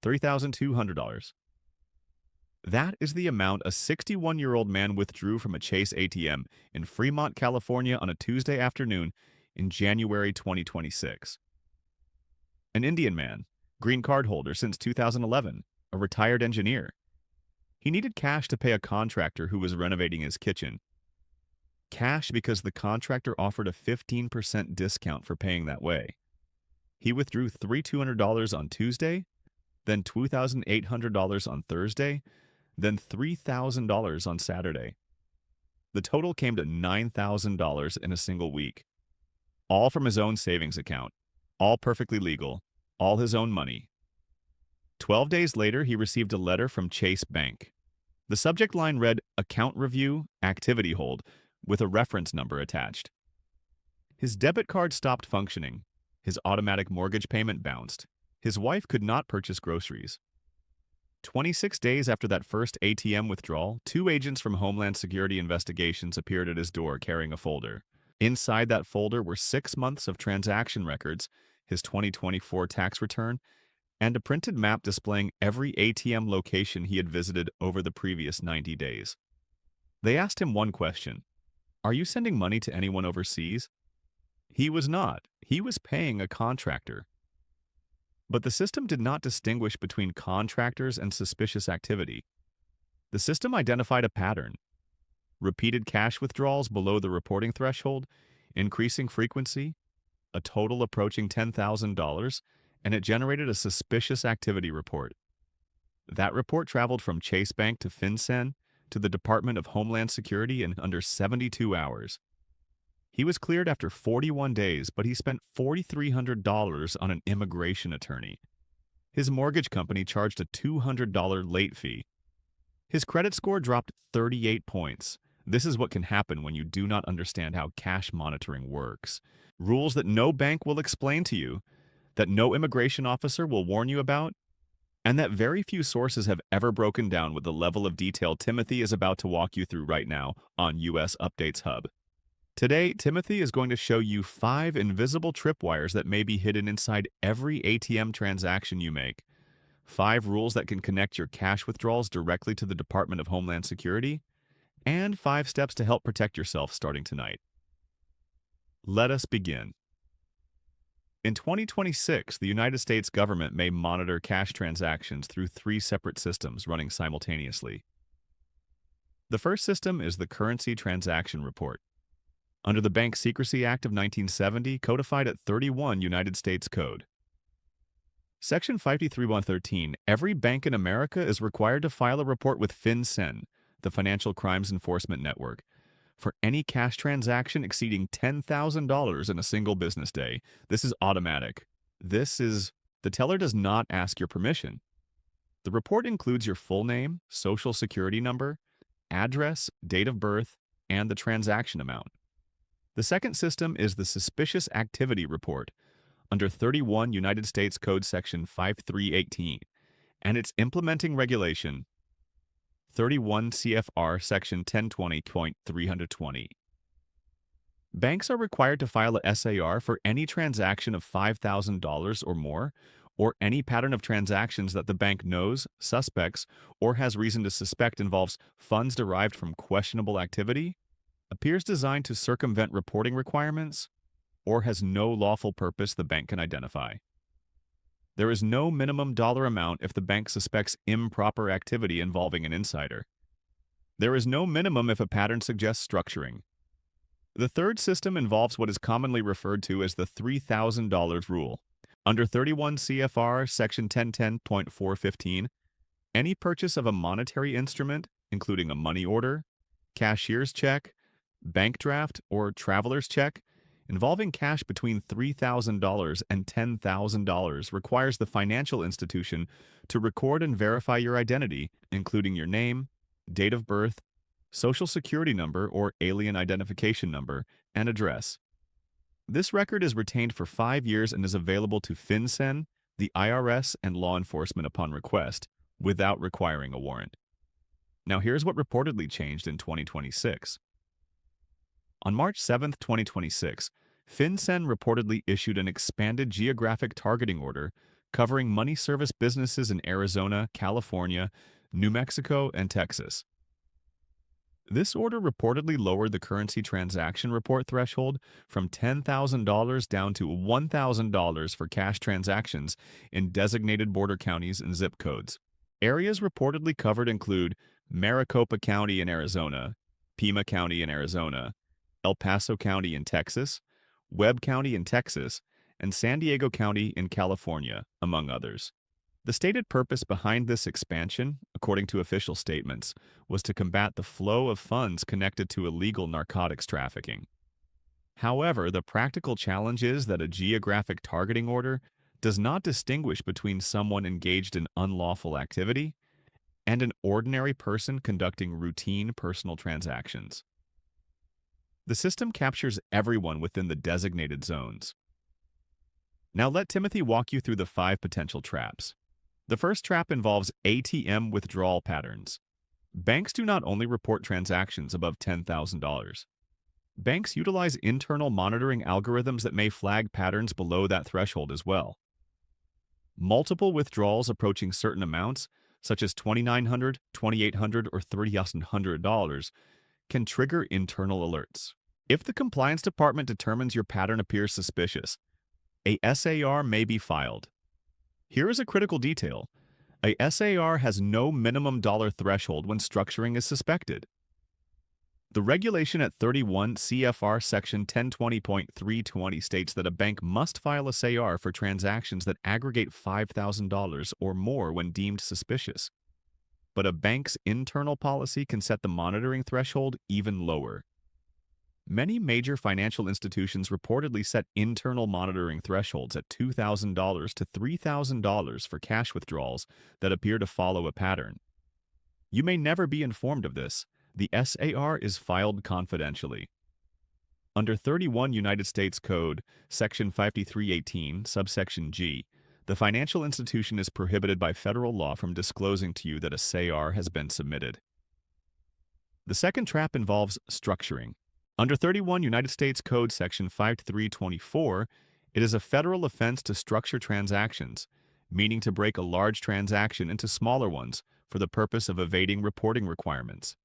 $3,200. That is the amount a 61-year-old man withdrew from a Chase ATM in Fremont, California on a Tuesday afternoon in January 2026. An Indian man, green card holder since 2011, a retired engineer. He needed cash to pay a contractor who was renovating his kitchen. Cash because the contractor offered a 15% discount for paying that way. He withdrew $3,200 on Tuesday, then $2,800 on Thursday, then $3,000 on Saturday. The total came to $9,000 in a single week. All from his own savings account, all perfectly legal, all his own money. 12 days later, he received a letter from Chase Bank. The subject line read, "Account Review, Activity Hold," with a reference number attached. His debit card stopped functioning. His automatic mortgage payment bounced. His wife could not purchase groceries. 26 days after that first ATM withdrawal, two agents from Homeland Security Investigations appeared at his door carrying a folder. Inside that folder were 6 months of transaction records, his 2024 tax return, and a printed map displaying every ATM location he had visited over the previous 90 days. They asked him one question: "Are you sending money to anyone overseas?" He was not. He was paying a contractor. But the system did not distinguish between contractors and suspicious activity. The system identified a pattern: repeated cash withdrawals below the reporting threshold, increasing frequency, a total approaching $10,000, and it generated a suspicious activity report. That report traveled from Chase Bank to FinCEN to the Department of Homeland Security in under 72 hours. He was cleared after 41 days, but he spent $4,300 on an immigration attorney. His mortgage company charged a $200 late fee. His credit score dropped 38 points. This is what can happen when you do not understand how cash monitoring works. Rules that no bank will explain to you, that no immigration officer will warn you about, and that very few sources have ever broken down with the level of detail Timothy is about to walk you through right now on US Updates Hub. Today, Timothy is going to show you 5 invisible tripwires that may be hidden inside every ATM transaction you make, 5 rules that can connect your cash withdrawals directly to the Department of Homeland Security, and 5 steps to help protect yourself starting tonight. Let us begin. In 2026, the United States government may monitor cash transactions through 3 separate systems running simultaneously. The first system is the Currency Transaction Report. Under the Bank Secrecy Act of 1970, codified at 31 United States Code. Section 53113, every bank in America is required to file a report with FinCEN, the Financial Crimes Enforcement Network, for any cash transaction exceeding $10,000 in a single business day. This is automatic. The teller does not ask your permission. The report includes your full name, social security number, address, date of birth, and the transaction amount. The second system is the Suspicious Activity Report, under 31 United States Code Section 5318, and its implementing regulation, 31 CFR Section 1020.320. Banks are required to file a SAR for any transaction of $5,000 or more, or any pattern of transactions that the bank knows, suspects, or has reason to suspect involves funds derived from questionable activity, appears designed to circumvent reporting requirements, or has no lawful purpose the bank can identify. There is no minimum dollar amount if the bank suspects improper activity involving an insider. There is no minimum if a pattern suggests structuring. The third system involves what is commonly referred to as the $3,000 rule. Under 31 CFR Section 1010.415, any purchase of a monetary instrument, including a money order, cashier's check, bank draft, or traveler's check, involving cash between $3,000 and $10,000 requires the financial institution to record and verify your identity, including your name, date of birth, social security number or alien identification number, and address. This record is retained for 5 years and is available to FinCEN, the IRS, and law enforcement upon request, without requiring a warrant. Now here's what reportedly changed in 2026. On March 7, 2026, FinCEN reportedly issued an expanded geographic targeting order covering money service businesses in Arizona, California, New Mexico, and Texas. This order reportedly lowered the currency transaction report threshold from $10,000 down to $1,000 for cash transactions in designated border counties and zip codes. Areas reportedly covered include Maricopa County in Arizona, Pima County in Arizona, El Paso County in Texas, Webb County in Texas, and San Diego County in California, among others. The stated purpose behind this expansion, according to official statements, was to combat the flow of funds connected to illegal narcotics trafficking. However, the practical challenge is that a geographic targeting order does not distinguish between someone engaged in unlawful activity and an ordinary person conducting routine personal transactions. The system captures everyone within the designated zones. Now let Timothy walk you through the 5 potential traps. The first trap involves ATM withdrawal patterns. Banks do not only report transactions above $10,000. Banks utilize internal monitoring algorithms that may flag patterns below that threshold as well. Multiple withdrawals approaching certain amounts, such as $2,900, $2,800, or $3,100, can trigger internal alerts. If the compliance department determines your pattern appears suspicious, a SAR may be filed. Here is a critical detail. A SAR has no minimum dollar threshold when structuring is suspected. The regulation at 31 CFR Section 1020.320 states that a bank must file a SAR for transactions that aggregate $5,000 or more when deemed suspicious. But a bank's internal policy can set the monitoring threshold even lower. Many major financial institutions reportedly set internal monitoring thresholds at $2,000 to $3,000 for cash withdrawals that appear to follow a pattern. You may never be informed of this. The SAR is filed confidentially. Under 31 United States Code, Section 5318, subsection G, the financial institution is prohibited by federal law from disclosing to you that a SAR has been submitted. The second trap involves structuring. Under 31 United States Code Section 5324, it is a federal offense to structure transactions, meaning to break a large transaction into smaller ones for the purpose of evading reporting requirements.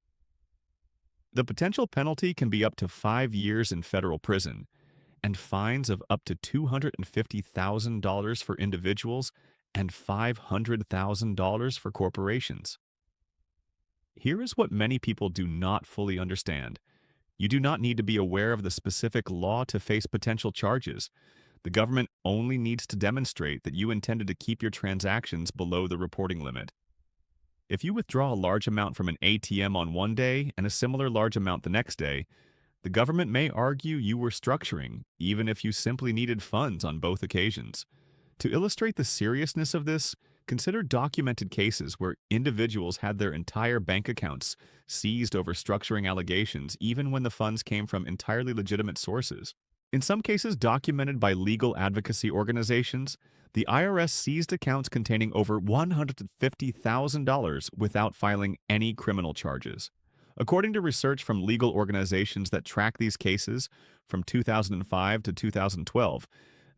The potential penalty can be up to 5 years in federal prison and fines of up to $250,000 for individuals and $500,000 for corporations. Here is what many people do not fully understand. You do not need to be aware of the specific law to face potential charges. The government only needs to demonstrate that you intended to keep your transactions below the reporting limit. If you withdraw a large amount from an ATM on one day and a similar large amount the next day, the government may argue you were structuring, even if you simply needed funds on both occasions. To illustrate the seriousness of this, consider documented cases where individuals had their entire bank accounts seized over structuring allegations even when the funds came from entirely legitimate sources. In some cases documented by legal advocacy organizations, the IRS seized accounts containing over $150,000 without filing any criminal charges. According to research from legal organizations that track these cases from 2005 to 2012,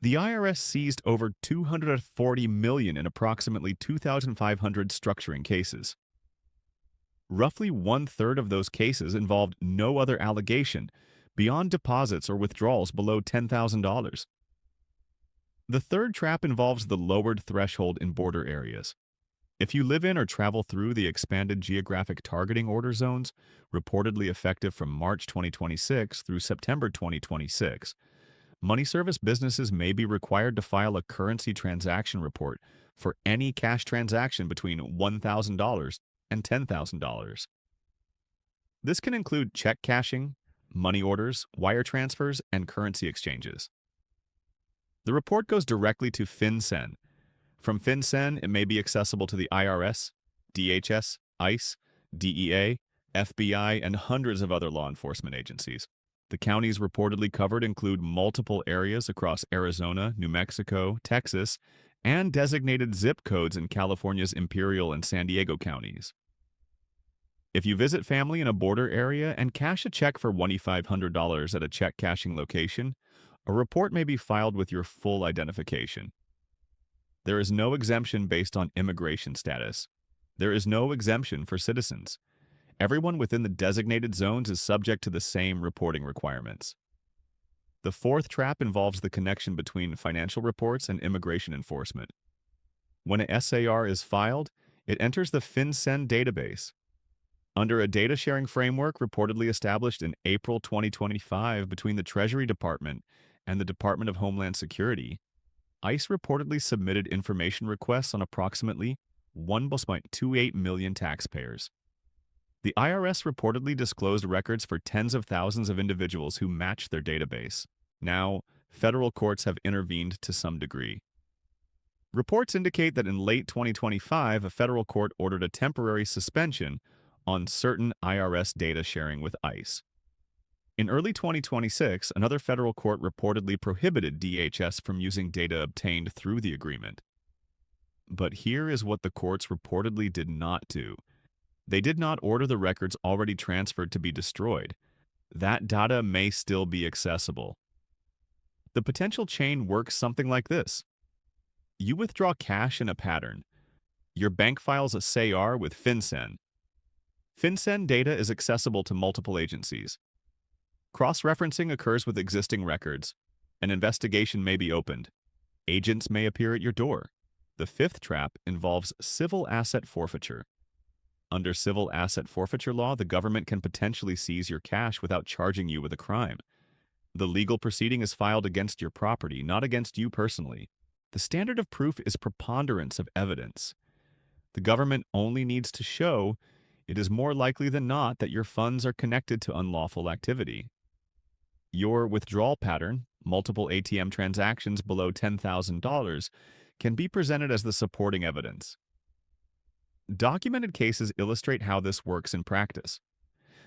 the IRS seized over $240 million in approximately 2,500 structuring cases. Roughly 1/3 of those cases involved no other allegation beyond deposits or withdrawals below $10,000. The third trap involves the lowered threshold in border areas. If you live in or travel through the expanded geographic targeting order zones, reportedly effective from March 2026 through September 2026, money service businesses may be required to file a currency transaction report for any cash transaction between $1,000 and $10,000. This can include check cashing, money orders, wire transfers, and currency exchanges. The report goes directly to FinCEN. From FinCEN, it may be accessible to the IRS, DHS, ICE, DEA, FBI, and hundreds of other law enforcement agencies. The counties reportedly covered include multiple areas across Arizona, New Mexico, Texas, and designated zip codes in California's Imperial and San Diego counties. If you visit family in a border area and cash a check for $2,500 at a check cashing location, a report may be filed with your full identification. There is no exemption based on immigration status. There is no exemption for citizens. Everyone within the designated zones is subject to the same reporting requirements. The fourth trap involves the connection between financial reports and immigration enforcement. When a SAR is filed, it enters the FinCEN database. Under a data sharing framework reportedly established in April 2025 between the Treasury Department and the Department of Homeland Security, ICE reportedly submitted information requests on approximately 1.28 million taxpayers. The IRS reportedly disclosed records for tens of thousands of individuals who matched their database. Now, federal courts have intervened to some degree. Reports indicate that in late 2025, a federal court ordered a temporary suspension on certain IRS data sharing with ICE. In early 2026, another federal court reportedly prohibited DHS from using data obtained through the agreement. But here is what the courts reportedly did not do. They did not order the records already transferred to be destroyed. That data may still be accessible. The potential chain works something like this. You withdraw cash in a pattern. Your bank files a SAR with FinCEN. FinCEN data is accessible to multiple agencies. Cross-referencing occurs with existing records. An investigation may be opened. Agents may appear at your door. The fifth trap involves civil asset forfeiture. Under civil asset forfeiture law, the government can potentially seize your cash without charging you with a crime. The legal proceeding is filed against your property, not against you personally. The standard of proof is preponderance of evidence. The government only needs to show it is more likely than not that your funds are connected to unlawful activity. Your withdrawal pattern, multiple ATM transactions below $10,000, can be presented as the supporting evidence. Documented cases illustrate how this works in practice.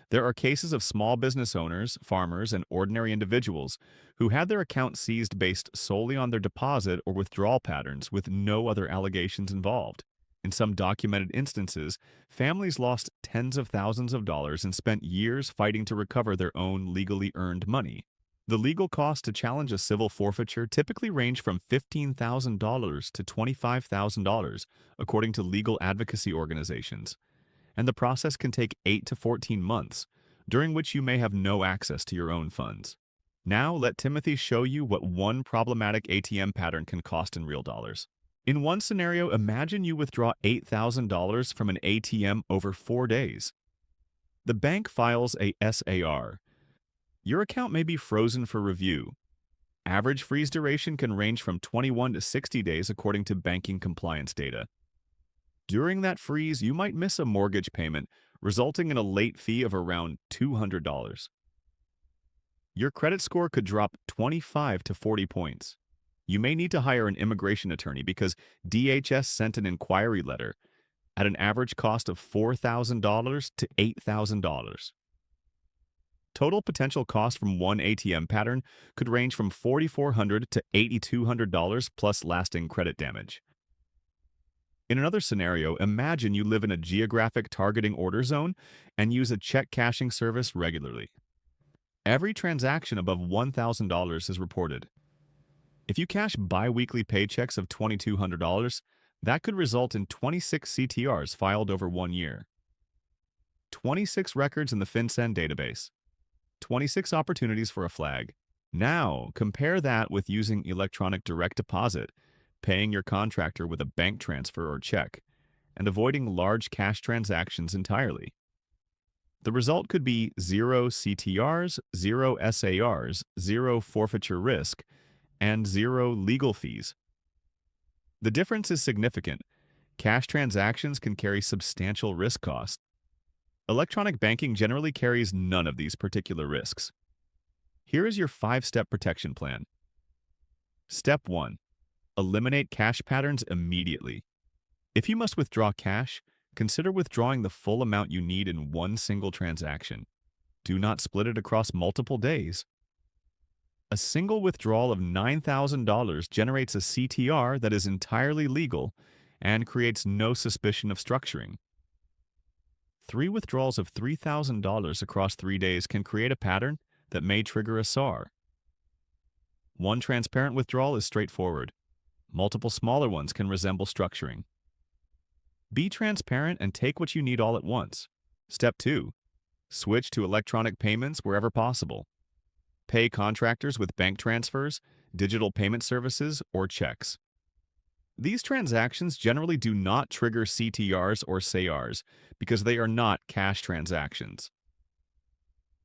There are cases of small business owners, farmers, and ordinary individuals who had their accounts seized based solely on their deposit or withdrawal patterns with no other allegations involved. In some documented instances, families lost tens of thousands of dollars and spent years fighting to recover their own legally earned money. The legal costs to challenge a civil forfeiture typically range from $15,000 to $25,000, according to legal advocacy organizations. And the process can take 8 to 14 months, during which you may have no access to your own funds. Now, let Timothy show you what one problematic ATM pattern can cost in real dollars. In one scenario, imagine you withdraw $8,000 from an ATM over 4 days. The bank files a SAR. Your account may be frozen for review. Average freeze duration can range from 21 to 60 days according to banking compliance data. During that freeze, you might miss a mortgage payment, resulting in a late fee of around $200. Your credit score could drop 25 to 40 points. You may need to hire an immigration attorney because DHS sent an inquiry letter at an average cost of $4,000 to $8,000. Total potential cost from one ATM pattern could range from $4,400 to $8,200 plus lasting credit damage. In another scenario, imagine you live in a geographic targeting order zone and use a check cashing service regularly. Every transaction above $1,000 is reported. If you cash bi-weekly paychecks of $2,200, that could result in 26 CTRs filed over 1 year. 26 records in the FinCEN database. 26 opportunities for a flag. Now, compare that with using electronic direct deposit, paying your contractor with a bank transfer or check, and avoiding large cash transactions entirely. The result could be 0 CTRs, 0 SARs, 0 forfeiture risk, and 0 legal fees. The difference is significant. Cash transactions can carry substantial risk costs. Electronic banking generally carries none of these particular risks. Here is your 5-step protection plan. Step 1. Eliminate cash patterns immediately. If you must withdraw cash, consider withdrawing the full amount you need in one single transaction. Do not split it across multiple days. A single withdrawal of $9,000 generates a CTR that is entirely legal and creates no suspicion of structuring. 3 withdrawals of $3,000 across 3 days can create a pattern that may trigger a SAR. One transparent withdrawal is straightforward. Multiple smaller ones can resemble structuring. Be transparent and take what you need all at once. Step 2. Switch to electronic payments wherever possible. Pay contractors with bank transfers, digital payment services, or checks. These transactions generally do not trigger CTRs or SARs because they are not cash transactions.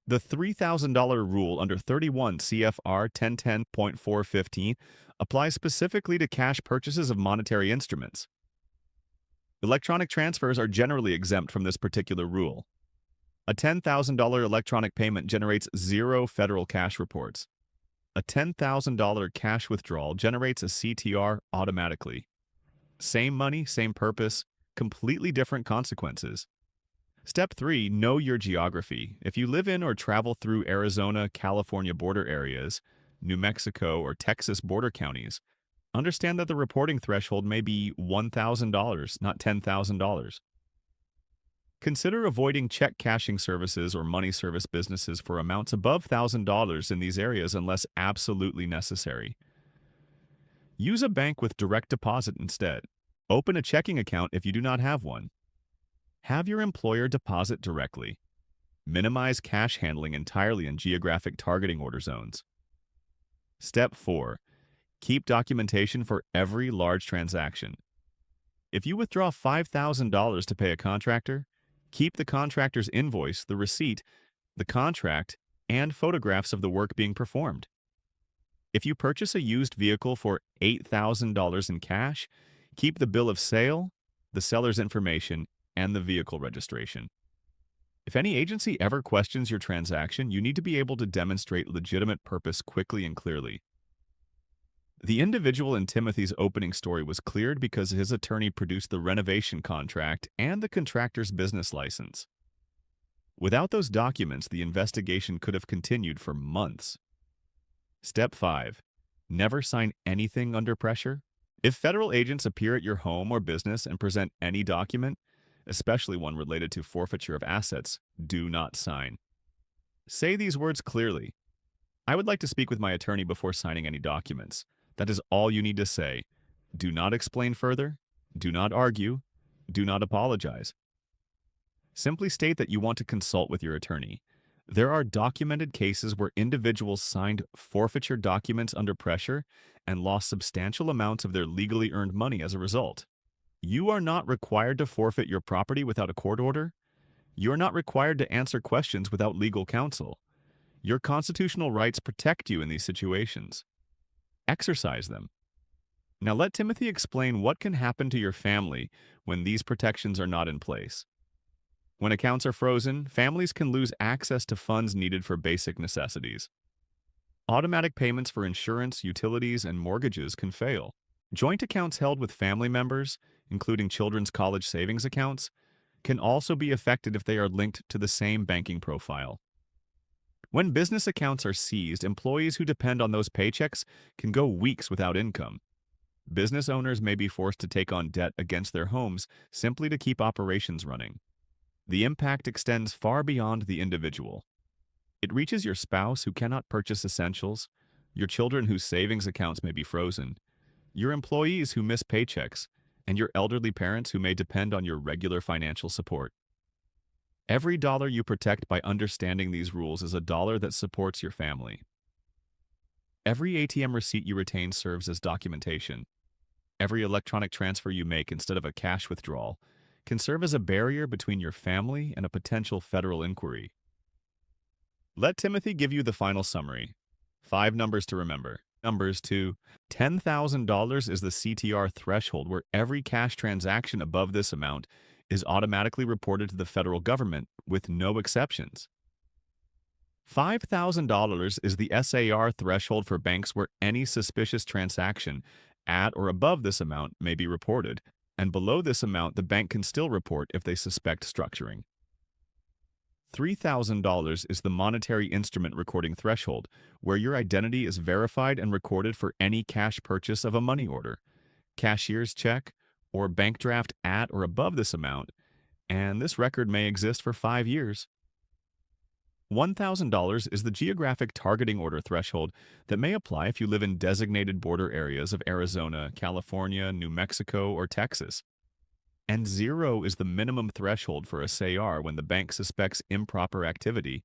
The $3,000 rule under 31 CFR 1010.415 applies specifically to cash purchases of monetary instruments. Electronic transfers are generally exempt from this particular rule. A $10,000 electronic payment generates 0 federal cash reports. A $10,000 cash withdrawal generates a CTR automatically. Same money, same purpose, completely different consequences. Step 3. Know your geography. If you live in or travel through Arizona, California border areas, New Mexico, or Texas border counties, understand that the reporting threshold may be $1,000, not $10,000. Consider avoiding check cashing services or money service businesses for amounts above $1,000 in these areas unless absolutely necessary. Use a bank with direct deposit instead. Open a checking account if you do not have one. Have your employer deposit directly. Minimize cash handling entirely in geographic targeting order zones. Step 4. Keep documentation for every large transaction. If you withdraw $5,000 to pay a contractor, keep the contractor's invoice, the receipt, the contract, and photographs of the work being performed. If you purchase a used vehicle for $8,000 in cash, keep the bill of sale, the seller's information, and the vehicle registration. If any agency ever questions your transaction, you need to be able to demonstrate legitimate purpose quickly and clearly. The individual in Timothy's opening story was cleared because his attorney produced the renovation contract and the contractor's business license. Without those documents, the investigation could have continued for months. Step 5. Never sign anything under pressure. If federal agents appear at your home or business and present any document, especially one related to forfeiture of assets, do not sign. Say these words clearly. I would like to speak with my attorney before signing any documents. That is all you need to say. Do not explain further. Do not argue. Do not apologize. Simply state that you want to consult with your attorney. There are documented cases where individuals signed forfeiture documents under pressure and lost substantial amounts of their legally earned money as a result. You are not required to forfeit your property without a court order. You are not required to answer questions without legal counsel. Your constitutional rights protect you in these situations. Exercise them. Now let Timothy explain what can happen to your family when these protections are not in place. When accounts are frozen, families can lose access to funds needed for basic necessities. Automatic payments for insurance, utilities, and mortgages can fail. Joint accounts held with family members, including children's college savings accounts, can also be affected if they are linked to the same banking profile. When business accounts are seized, employees who depend on those paychecks can go weeks without income. Business owners may be forced to take on debt against their homes simply to keep operations running. The impact extends far beyond the individual. It reaches your spouse who cannot purchase essentials, your children whose savings accounts may be frozen, your employees who miss paychecks, and your elderly parents who may depend on your regular financial support. Every dollar you protect by understanding these rules is a dollar that supports your family. Every ATM receipt you retain serves as documentation. Every electronic transfer you make instead of a cash withdrawal can serve as a barrier between your family and a potential federal inquiry. Let Timothy give you the final summary. 5 numbers to remember. Numbers to $10,000 is the CTR threshold where every cash transaction above this amount is automatically reported to the federal government with no exceptions. $5,000 is the SAR threshold for banks where any suspicious transaction at or above this amount may be reported, and below this amount the bank can still report if they suspect structuring. $3,000 is the monetary instrument recording threshold, where your identity is verified and recorded for any cash purchase of a money order, cashier's check, or bank draft at or above this amount, and this record may exist for 5 years. $1,000 is the geographic targeting order threshold that may apply if you live in designated border areas of Arizona, California, New Mexico, or Texas. And 0 is the minimum threshold for a SAR when the bank suspects improper activity,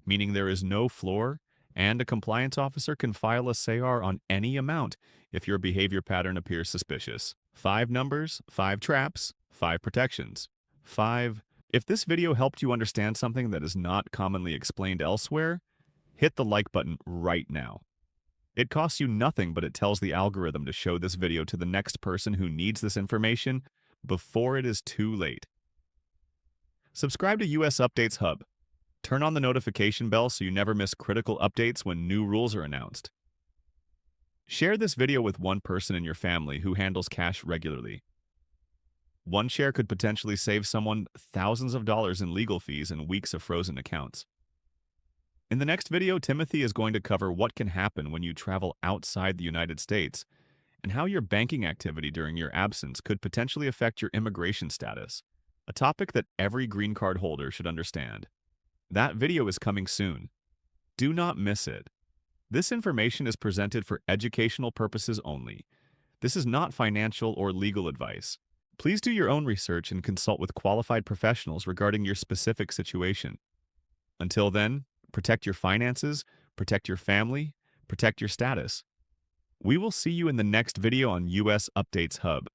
meaning there is no floor, and a compliance officer can file a SAR on any amount if your behavior pattern appears suspicious. 5 numbers, 5 traps, 5 protections. 5. If this video helped you understand something that is not commonly explained elsewhere, hit the like button right now. It costs you nothing, but it tells the algorithm to show this video to the next person who needs this information before it is too late. Subscribe to US Updates Hub. Turn on the notification bell so you never miss critical updates when new rules are announced. Share this video with one person in your family who handles cash regularly. One share could potentially save someone thousands of dollars in legal fees and weeks of frozen accounts. In the next video, Timothy is going to cover what can happen when you travel outside the United States and how your banking activity during your absence could potentially affect your immigration status, a topic that every green card holder should understand. That video is coming soon. Do not miss it. This information is presented for educational purposes only. This is not financial or legal advice. Please do your own research and consult with qualified professionals regarding your specific situation. Until then, protect your finances, protect your family, protect your status. We will see you in the next video on US Updates Hub.